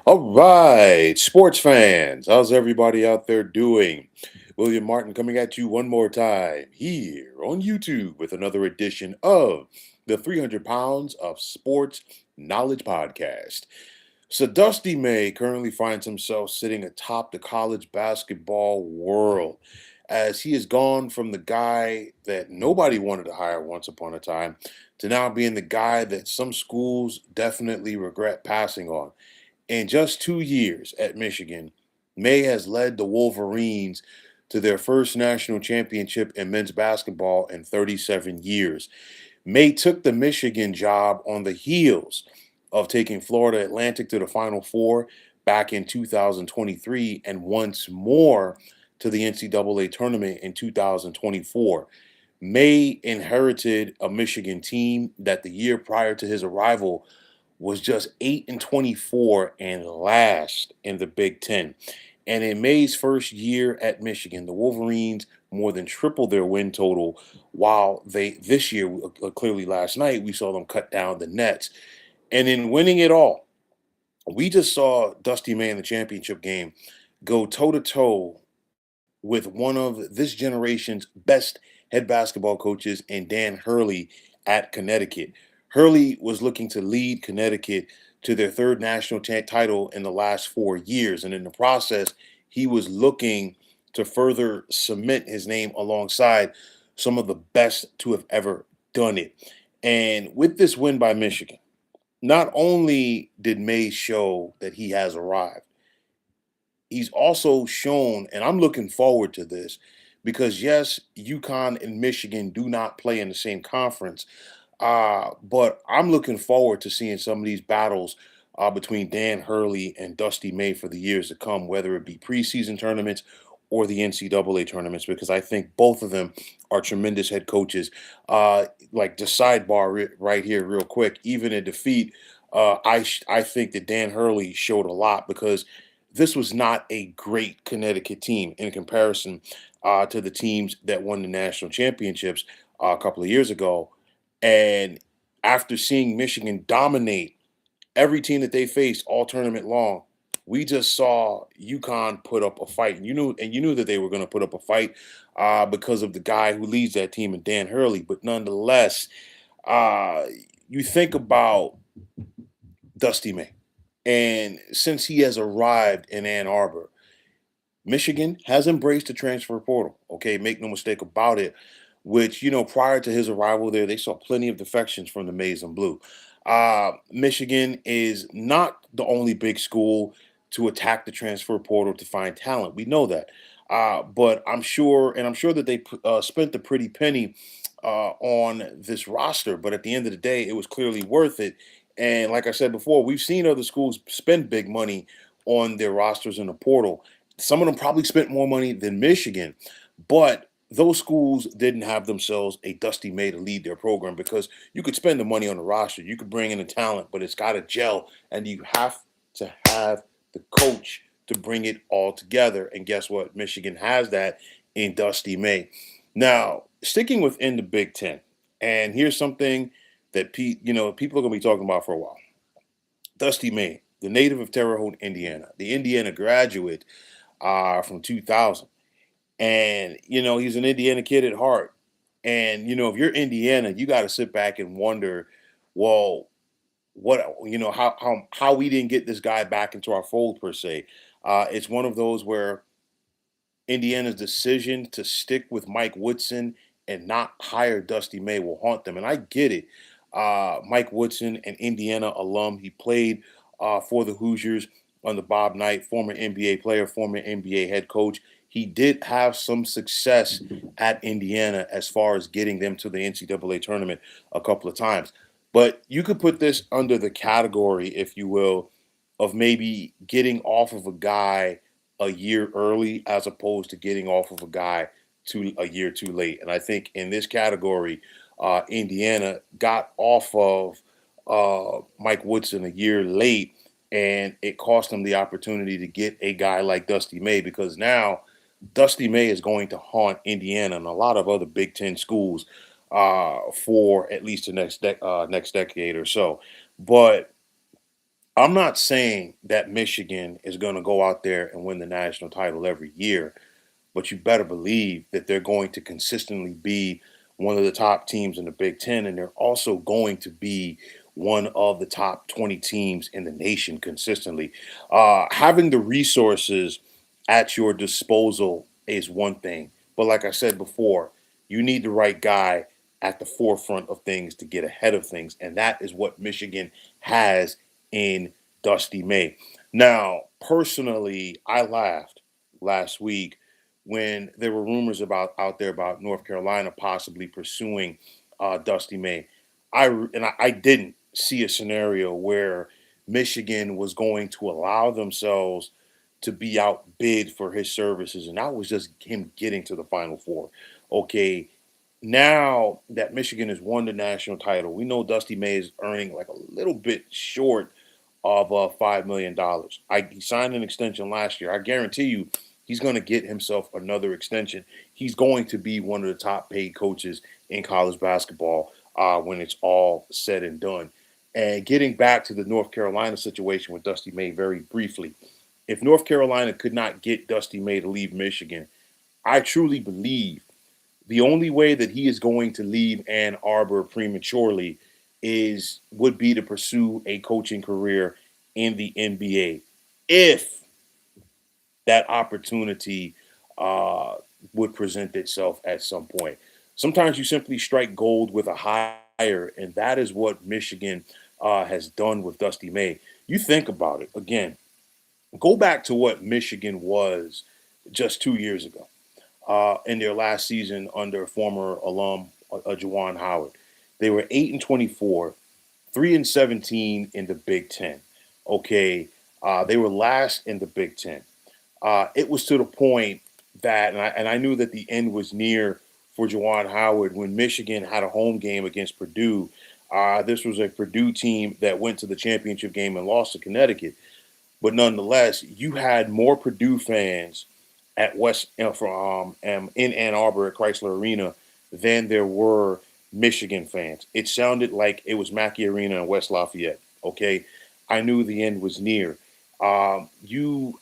All right, sports fans, how's everybody out there doing? William Martin coming at you one more time here on YouTube with another edition of the 300 Pounds of Sports Knowledge Podcast. So, Dusty May currently finds himself sitting atop the college basketball world as he has gone from the guy that nobody wanted to hire once upon a time to now being the guy that some schools definitely regret passing on. In just 2 years at Michigan, May has led the Wolverines to their first national championship in men's basketball in 37 years. May took the Michigan job on the heels of taking Florida Atlantic to the Final Four back in 2023 and once more to the NCAA tournament in 2024. May inherited a Michigan team that the year prior to his arrival was just 8-24 and last in the Big Ten. And in May's first year at Michigan, the Wolverines more than tripled their win total, while they this year, clearly last night, we saw them cut down the nets. And in winning it all, we just saw Dusty May in the championship game go toe to toe with one of this generation's best head basketball coaches in Dan Hurley at Connecticut. Hurley was looking to lead Connecticut to their third national title in the last 4 years. And in the process, he was looking to further cement his name alongside some of the best to have ever done it. And with this win by Michigan, not only did May show that he has arrived, he's also shown, and I'm looking forward to this because yes, UConn and Michigan do not play in the same conference, but I'm looking forward to seeing some of these battles between Dan Hurley and Dusty May for the years to come, whether it be preseason tournaments or the NCAA tournaments, because I think both of them are tremendous head coaches. Like the sidebar right here, real quick, even in defeat, I think that Dan Hurley showed a lot because this was not a great Connecticut team in comparison to the teams that won the national championships a couple of years ago. And after seeing Michigan dominate every team that they faced all tournament long, we just saw UConn put up a fight. And you knew that they were going to put up a fight because of the guy who leads that team, and Dan Hurley. But nonetheless, uh, you think about Dusty May, and since he has arrived in Ann Arbor, Michigan has embraced the transfer portal. Okay, make no mistake about it. Which prior to his arrival there, they saw plenty of defections from the Maize and Blue. Michigan is not the only big school to attack the transfer portal to find talent. We know that, but I'm sure that they spent a pretty penny on this roster. But at the end of the day, it was clearly worth it. And like I said before, we've seen other schools spend big money on their rosters in the portal. Some of them probably spent more money than Michigan, but those schools didn't have themselves a Dusty May to lead their program because you could spend the money on the roster, you could bring in the talent, but it's got to gel, and you have to have the coach to bring it all together. And guess what? Michigan has that in Dusty May. Now, sticking within the Big Ten, and here's something that people are going to be talking about for a while. Dusty May, the native of Terre Haute, Indiana, the Indiana graduate from 2000. And, he's an Indiana kid at heart. And, if you're Indiana, you got to sit back and wonder, well, how we didn't get this guy back into our fold per se. It's one of those where Indiana's decision to stick with Mike Woodson and not hire Dusty May will haunt them. And I get it. Mike Woodson, an Indiana alum, he played for the Hoosiers under Bob Knight, former NBA player, former NBA head coach. He did have some success at Indiana as far as getting them to the NCAA tournament a couple of times. But you could put this under the category, if you will, of maybe getting off of a guy a year early as opposed to getting off of a guy a year too late. And I think in this category, Indiana got off of Mike Woodson a year late, and it cost them the opportunity to get a guy like Dusty May because now Dusty May is going to haunt Indiana and a lot of other Big Ten schools for at least the next decade or so. But I'm not saying that Michigan is going to go out there and win the national title every year, but you better believe that they're going to consistently be one of the top teams in the Big Ten, and they're also going to be one of the top 20 teams in the nation consistently. Having the resources at your disposal is one thing, but like I said before, you need the right guy at the forefront of things to get ahead of things, and that is what Michigan has in Dusty May. Now, personally, I laughed last week when there were rumors about out there about North Carolina possibly pursuing Dusty May. I didn't see a scenario where Michigan was going to allow themselves to be outbid for his services, and that was just him getting to the Final Four. Okay, now that Michigan has won the national title, we know Dusty May is earning like a little bit short of $5 million. He signed an extension last year. I guarantee you, he's going to get himself another extension. He's going to be one of the top paid coaches in college basketball when it's all said and done. And getting back to the North Carolina situation with Dusty May very briefly, if North Carolina could not get Dusty May to leave Michigan, I truly believe the only way that he is going to leave Ann Arbor prematurely is would be to pursue a coaching career in the NBA if that opportunity uh, would present itself at some point. Sometimes you simply strike gold with a hire, and that is what Michigan has done with Dusty May. You think about it again. Go back to what Michigan was just 2 years ago in their last season under former alum Juwan Howard. They were 8-24, 3-17 in the Big Ten. Okay, they were last in the Big Ten. It was to the point that, and I knew that the end was near for Juwan Howard when Michigan had a home game against Purdue. This was a Purdue team that went to the championship game and lost to Connecticut. But nonetheless, you had more Purdue fans at West from in Ann Arbor at Chrysler Arena than there were Michigan fans. It sounded like it was Mackey Arena in West Lafayette. Okay, I knew the end was near. I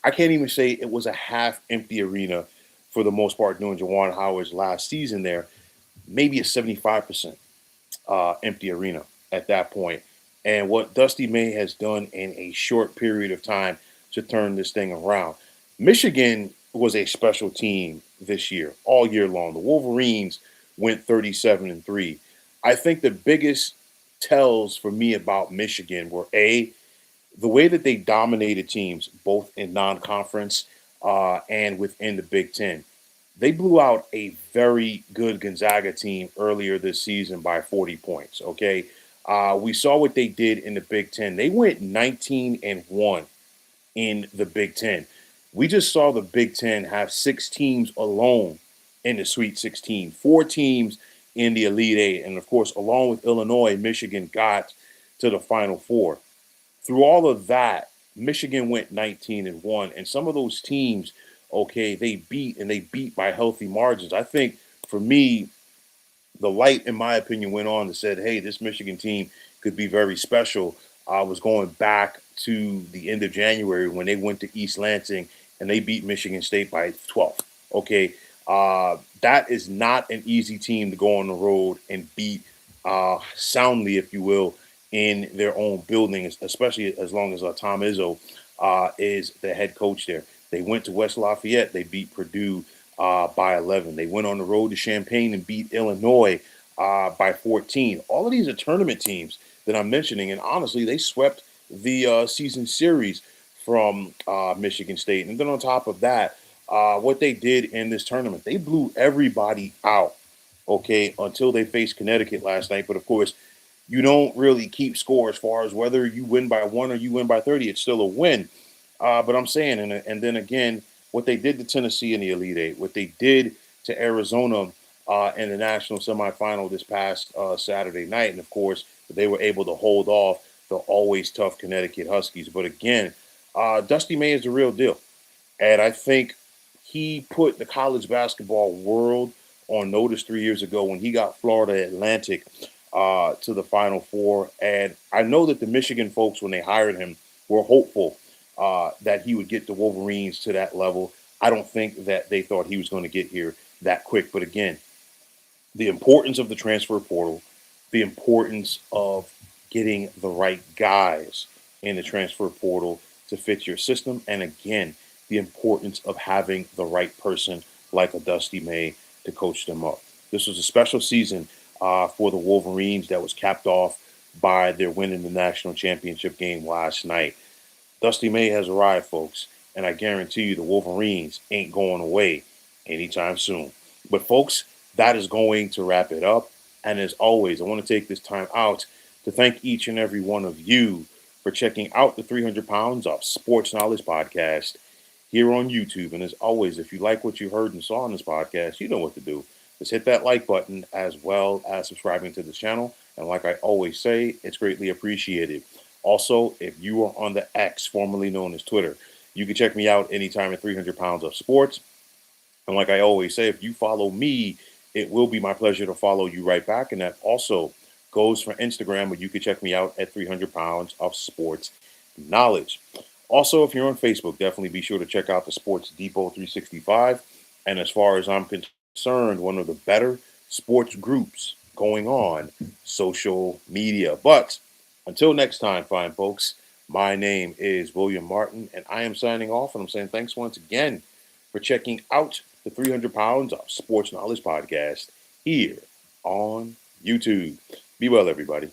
can't even say it was a half empty arena for the most part during Jawan Howard's last season there. Maybe a 75% empty arena at that point. And what Dusty May has done in a short period of time to turn this thing around. Michigan was a special team this year, all year long. The Wolverines went 37-3. I think the biggest tells for me about Michigan were the way that they dominated teams, both in non-conference and within the Big Ten. They blew out a very good Gonzaga team earlier this season by 40 points. Okay, we saw what they did in the Big Ten. They went 19-1 in the Big Ten. We just saw the Big Ten have 6 teams alone in the Sweet 16, 4 teams in the Elite Eight, and of course, along with Illinois, Michigan got to the Final Four. Through all of that, Michigan went 19-1, and some of those teams, okay, they beat by healthy margins. I think for me, the light, in my opinion, went on and said, hey, this Michigan team could be very special. I was going back to the end of January when they went to East Lansing and they beat Michigan State by 12. Okay, that is not an easy team to go on the road and beat soundly, if you will, in their own building, especially as long as Tom Izzo is the head coach there. They went to West Lafayette. They beat Purdue by 11. They went on the road to Champaign and beat Illinois by 14. All of these are tournament teams that I'm mentioning, and honestly, they swept the season series from Michigan State. And then on top of that, what they did in this tournament, they blew everybody out. Okay, until they faced Connecticut last night. But of course, you don't really keep score as far as whether you win by 1 or you win by 30. It's still a win. But I'm saying, and then again, what they did to Tennessee in the Elite Eight, what they did to Arizona in the national semifinal this past Saturday night, and of course, they were able to hold off the always tough Connecticut Huskies. But again, Dusty May is the real deal. And I think he put the college basketball world on notice 3 years ago when he got Florida Atlantic to the Final Four. And I know that the Michigan folks, when they hired him, were hopeful that he would get the Wolverines to that level. I don't think that they thought he was going to get here that quick. But again, the importance of the transfer portal, the importance of getting the right guys in the transfer portal to fit your system, and again, the importance of having the right person like a Dusty May to coach them up. This was a special season for the Wolverines that was capped off by their win in the national championship game last night. Dusty May has arrived, folks, and I guarantee you the Wolverines ain't going away anytime soon. But, folks, that is going to wrap it up. And as always, I want to take this time out to thank each and every one of you for checking out the 300 Pounds of Sports Knowledge podcast here on YouTube. And as always, if you like what you heard and saw on this podcast, you know what to do. Just hit that like button as well as subscribing to the channel. And like I always say, it's greatly appreciated. Also, if you are on the X, formerly known as Twitter, you can check me out anytime at 300 Pounds of Sports. And like I always say, if you follow me, it will be my pleasure to follow you right back. And that also goes for Instagram, where you can check me out at 300 Pounds of Sports Knowledge. Also, if you're on Facebook, definitely be sure to check out the Sports Depot 365. And as far as I'm concerned, one of the better sports groups going on social media. But until next time, fine folks, my name is William Martin, and I am signing off. And I'm saying thanks once again for checking out the 300 Pounds of Sports Knowledge podcast here on YouTube. Be well, everybody.